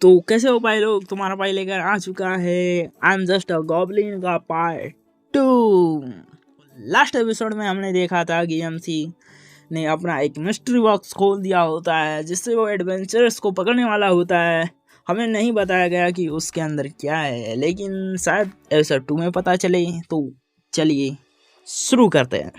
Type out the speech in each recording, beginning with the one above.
तो कैसे हो भाई लोग, तुम्हारा भाई लेकर आ चुका है I am just a goblin का पार्ट 2। लास्ट एपिसोड में हमने देखा था कि एमसी ने अपना एक मिस्ट्री बॉक्स खोल दिया होता है जिससे वो एडवेंचर्स को पकड़ने वाला होता है। हमें नहीं बताया गया कि उसके अंदर क्या है, लेकिन शायद एपिसोड 2 में पता चले। तो चलिए शुरू करते हैं।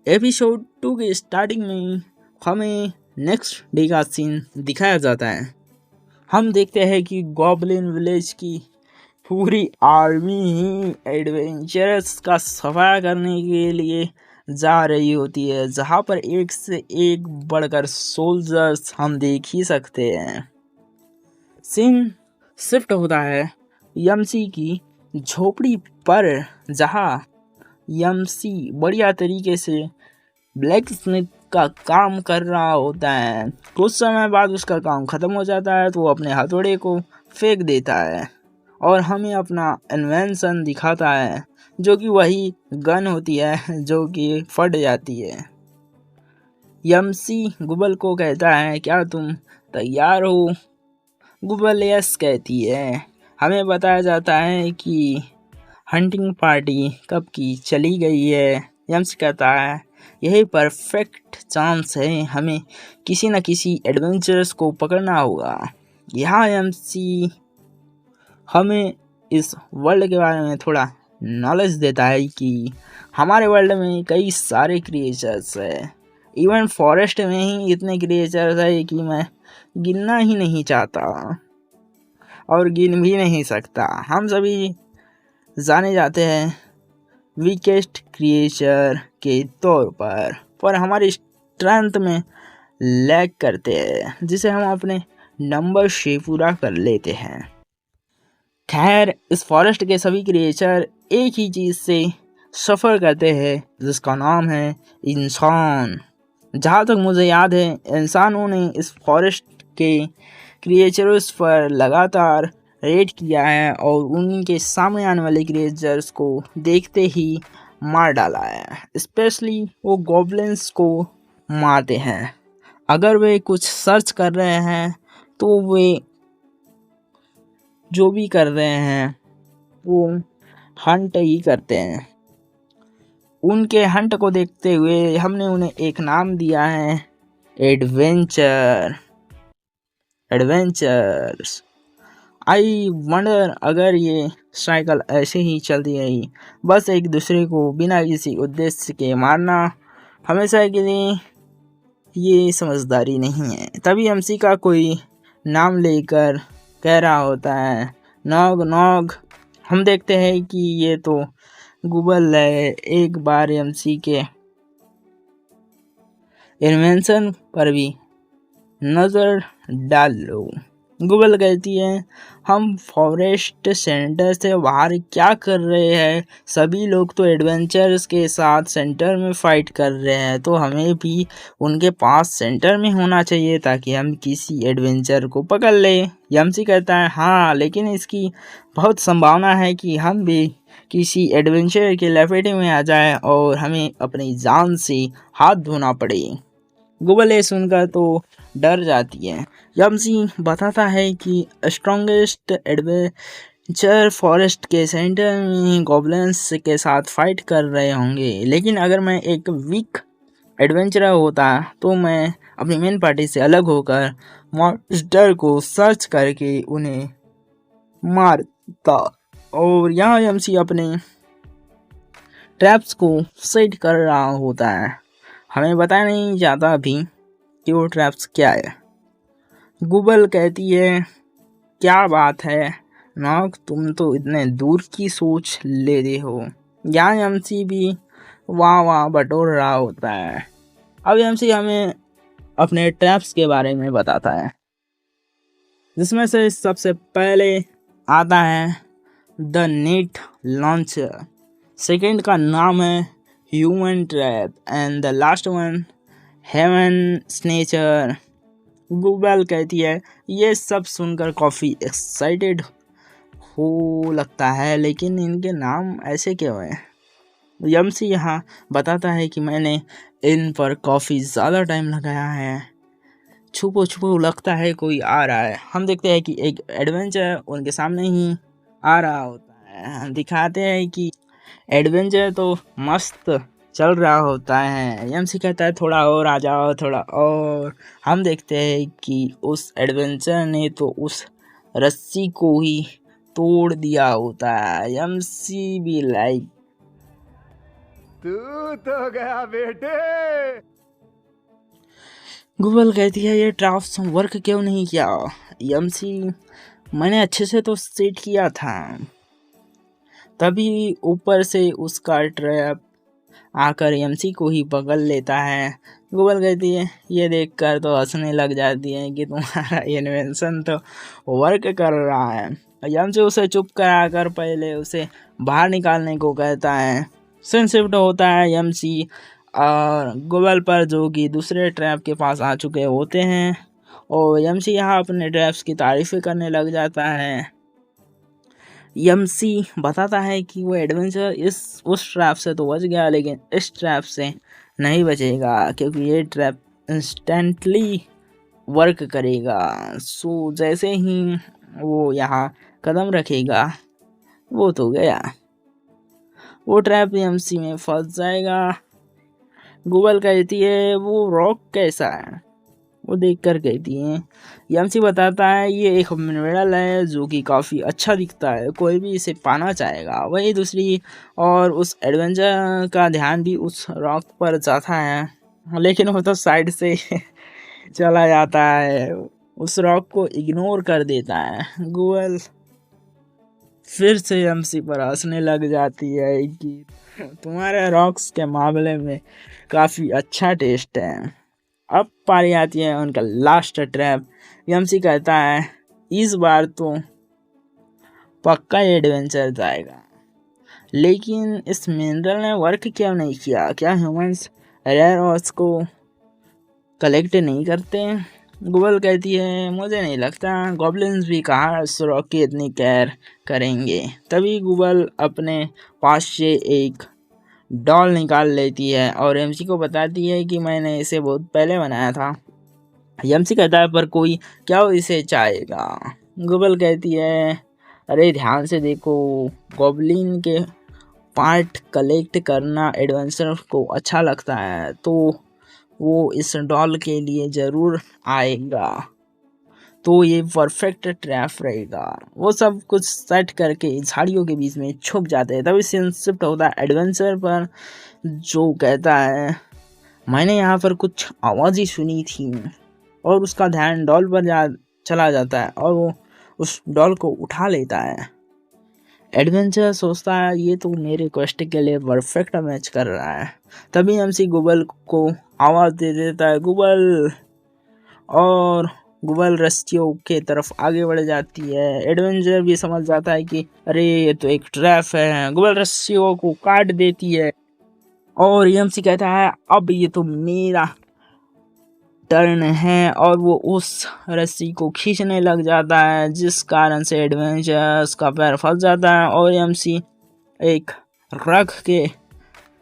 एपिसोड 2 के स्टार्टिंग में हमें नेक्स्ट डे का सीन दिखाया जाता है। हम देखते हैं कि गॉब्लिन विलेज की पूरी आर्मी ही एडवेंचरस का सफाया करने के लिए जा रही होती है, जहां पर एक से एक बढ़कर सोल्जर्स हम देख ही सकते हैं। सीन शिफ्ट होता है यमसी की झोपड़ी पर, जहां यमसी बढ़िया तरीके से ब्लैक स्मिथ का काम कर रहा होता है। कुछ समय बाद उसका काम खत्म हो जाता है तो वो अपने हथौड़े को फेंक देता है और हमें अपना इन्वेंशन दिखाता है, जो कि वही गन होती है जो कि फट जाती है। यमसी गुबल को कहता है, क्या तुम तैयार हो? गुबल यस कहती है। हमें बताया जाता है कि हंटिंग पार्टी कब की चली गई है। यम्स कहता है, यही परफेक्ट चांस है, हमें किसी न किसी एडवेंचरस को पकड़ना होगा। यहाँ एमसी हमें इस वर्ल्ड के बारे में थोड़ा नॉलेज देता है कि हमारे वर्ल्ड में कई सारे क्रिएचर्स है। इवन फॉरेस्ट में ही इतने क्रिएचर्स है कि मैं गिनना ही नहीं चाहता और गिन भी नहीं सकता। हम सभी जाने जाते हैं वीकेस्ट क्रिएचर के तौर पर हमारी स्ट्रेंथ में लैग करते हैं, जिसे हम अपने नंबर से पूरा कर लेते हैं। खैर, इस फॉरेस्ट के सभी क्रिएचर एक ही चीज़ से सफ़र करते हैं, जिसका नाम है इंसान। जहाँ तक मुझे याद है, इंसानों ने इस फॉरेस्ट के क्रिएचर्स पर लगातार रेड किया है और उनके सामने आने वाले क्रिएचर्स को देखते ही मार डाला है। स्पेशली वो गॉब्लिन्स को मारते हैं। अगर वे कुछ सर्च कर रहे हैं तो वे जो भी कर रहे हैं वो हंट ही करते हैं। उनके हंट को देखते हुए हमने उन्हें एक नाम दिया है, एडवेंचर्स। आई वंडर, अगर ये साइकिल ऐसे ही चलती रही, बस एक दूसरे को बिना किसी उद्देश्य के मारना हमेशा के लिए, ये समझदारी नहीं है। तभी एमसी का कोई नाम लेकर कह रहा होता है, नॉग नॉग। हम देखते हैं कि ये तो गूगल है। एक बार एमसी के इन्वेंशन पर भी नज़र डाल लो। गूगल कहती है, हम फॉरेस्ट सेंटर से बाहर क्या कर रहे हैं? सभी लोग तो एडवेंचर्स के साथ सेंटर में फाइट कर रहे हैं, तो हमें भी उनके पास सेंटर में होना चाहिए ताकि हम किसी एडवेंचर को पकड़ लें। यमसी कहता है, हाँ, लेकिन इसकी बहुत संभावना है कि हम भी किसी एडवेंचर के लपेटे में आ जाए और हमें अपनी जान से हाथ धोना पड़े। गूगल ये सुनकर तो डर जाती है। यमसी बताता है कि स्ट्रॉन्गेस्ट एडवेंचर फॉरेस्ट के सेंटर में गॉब्लिन्स के साथ फाइट कर रहे होंगे, लेकिन अगर मैं एक वीक एडवेंचरर होता तो मैं अपनी मेन पार्टी से अलग होकर मॉन्स्टर को सर्च करके उन्हें मारता। और यहाँ यमसी अपने ट्रैप्स को सेट कर रहा होता है। हमें बताया नहीं जाता अभी कि वो ट्रैप्स क्या है। गूगल कहती है, क्या बात है नॉक, तुम तो इतने दूर की सोच ले रहे हो। यहाँ एमसी भी वाह वाह बटोर रहा होता है। अब एमसी हमें अपने ट्रैप्स के बारे में बताता है, जिसमें से सबसे पहले आता है द नेट लॉन्चर। सेकंड का नाम है human trap and the last one heaven snatcher. Google कहती है, ये सब सुनकर काफ़ी एक्साइटेड हो लगता है, लेकिन इनके नाम ऐसे क्यों हैं? यमसी यहाँ बताता है कि मैंने इन पर काफ़ी ज़्यादा टाइम लगाया है छुपो छुपो लगता है कोई आ रहा है। हम देखते हैं कि एक एडवेंचर उनके सामने ही आ रहा होता है। दिखाते हैं कि एडवेंचर तो मस्त चल रहा होता है। एमसी कहता है थोड़ा और आ जाओ, थोड़ा और। हम देखते हैं कि उस एडवेंचर ने तो उस रस्सी को ही तोड़ दिया होता है। एमसी भी लाइक तू तो गया बेटे। गूगल कहती है ये ड्राफ्ट वर्क क्यों नहीं किया। एमसी मैंने अच्छे से तो सेट किया था। तभी ऊपर से उसका ट्रैप आकर एमसी को ही पकड़ लेता है। गूगल कहती है ये देखकर तो हंसने लग जाती है कि तुम्हारा इन्वेंशन तो वर्क कर रहा है। एमसी उसे चुप कराकर पहले उसे बाहर निकालने को कहता है। सीन शिफ्ट होता है एमसी और गूगल पर, जो कि दूसरे ट्रैप के पास आ चुके होते हैं, और एमसी यहाँ अपने ट्रैप्स की तारीफें करने लग जाता है। एमसी बताता है कि वो एडवेंचर उस ट्रैप से तो बच गया, लेकिन इस ट्रैप से नहीं बचेगा क्योंकि ये ट्रैप इंस्टेंटली वर्क करेगा। सो जैसे ही वो यहाँ कदम रखेगा वो तो गया, वो ट्रैप एमसी में फंस जाएगा। गूगल कहती है वो रॉक कैसा है, वो देखकर कहती है। एमसी बताता है ये एक मिनरल है जो कि काफ़ी अच्छा दिखता है, कोई भी इसे पाना चाहेगा। वही दूसरी और उस एडवेंचर का ध्यान भी उस रॉक पर जाता है, लेकिन वो तो साइड से चला जाता है, उस रॉक को इग्नोर कर देता है। गूगल फिर से एमसी पर हंसने लग जाती है कि तुम्हारे रॉक्स के मामले में काफ़ी अच्छा टेस्ट है। अब पारी आती है उनका लास्ट ट्रैप। एमसी कहता है इस बार तो पक्का एडवेंचर जाएगा, लेकिन इस मिनरल ने वर्क क्यों नहीं किया? क्या ह्यूमंस रेयर अर्थ्स को कलेक्ट नहीं करते? गूगल कहती है मुझे नहीं लगता, गॉब्लिन्स भी कहाँ इस रॉक की इतनी केयर करेंगे। तभी गूगल अपने पास से एक डॉल निकाल लेती है और एमसी को बताती है कि मैंने इसे बहुत पहले बनाया था। एमसी कहता है पर कोई क्या इसे चाहेगा? गूगल कहती है अरे ध्यान से देखो, गॉब्लिन के पार्ट कलेक्ट करना एडवेंचर को अच्छा लगता है, तो वो इस डॉल के लिए ज़रूर आएगा, तो ये परफेक्ट ट्रैप रहेगा। वो सब कुछ सेट करके झाड़ियों के बीच में छुप जाते हैं। तभी सीन शिफ्ट होता है एडवेंचर पर, जो कहता है मैंने यहाँ पर कुछ आवाज़ ही सुनी थी, और उसका ध्यान डॉल पर चला जाता है और वो उस डॉल को उठा लेता है। एडवेंचर सोचता है ये तो मेरे क्वेस्ट के लिए परफेक्ट मैच कर रहा है। तभी एमसी गूगल को आवाज़ दे देता है गूगल, और गूगल रस्सियों के तरफ आगे बढ़ जाती है। एडवेंचर भी समझ जाता है कि अरे ये तो एक ट्रैप है। गूगल रस्सियों को काट देती है और एमसी कहता है अब ये तो मेरा टर्न है, और वो उस रस्सी को खींचने लग जाता है, जिस कारण से एडवेंचर्स का पैर फंस जाता है और एमसी एक रख के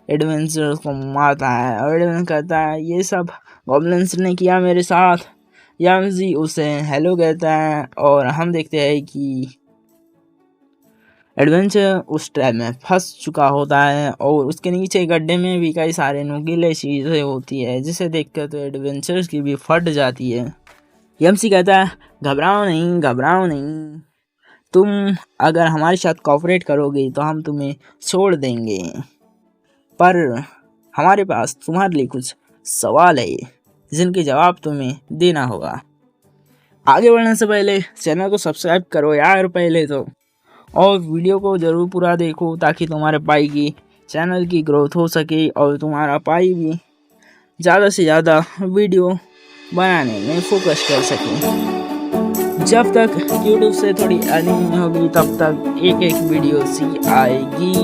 एडवेंचर्स को मारता है। और एडवेंचर कहता है ये सब गॉब्लिन्स ने किया मेरे साथ। एमसी उसे हेलो कहता है और हम देखते हैं कि एडवेंचर उस ट्रैप में फंस चुका होता है और उसके नीचे गड्ढे में भी कई सारे नुकीले चीज़ें होती है, जिसे देखकर तो एडवेंचर्स की भी फट जाती है। एमसी कहता है घबराओ नहीं, तुम अगर हमारे साथ कोऑपरेट करोगे तो हम तुम्हें छोड़ देंगे, पर हमारे पास तुम्हारे लिए कुछ सवाल है जिनके जवाब तुम्हें देना होगा। आगे बढ़ने से पहले चैनल को सब्सक्राइब करो यार पहले तो, और वीडियो को ज़रूर पूरा देखो ताकि तुम्हारे पाई की चैनल की ग्रोथ हो सके और तुम्हारा पाई भी ज़्यादा से ज़्यादा वीडियो बनाने में फोकस कर सके। जब तक YouTube से थोड़ी अर्निंग नहीं होगी तब तक एक वीडियो सी आएगी,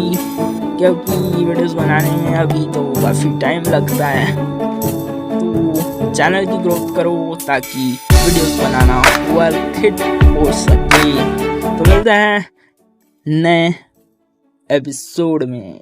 क्योंकि वीडियोस बनाने में अभी तो काफ़ी टाइम लगता है। तो चैनल की ग्रोथ करो ताकि वीडियोस बनाना वर्थ इट हो सके। तो मिलते हैं नए एपिसोड में।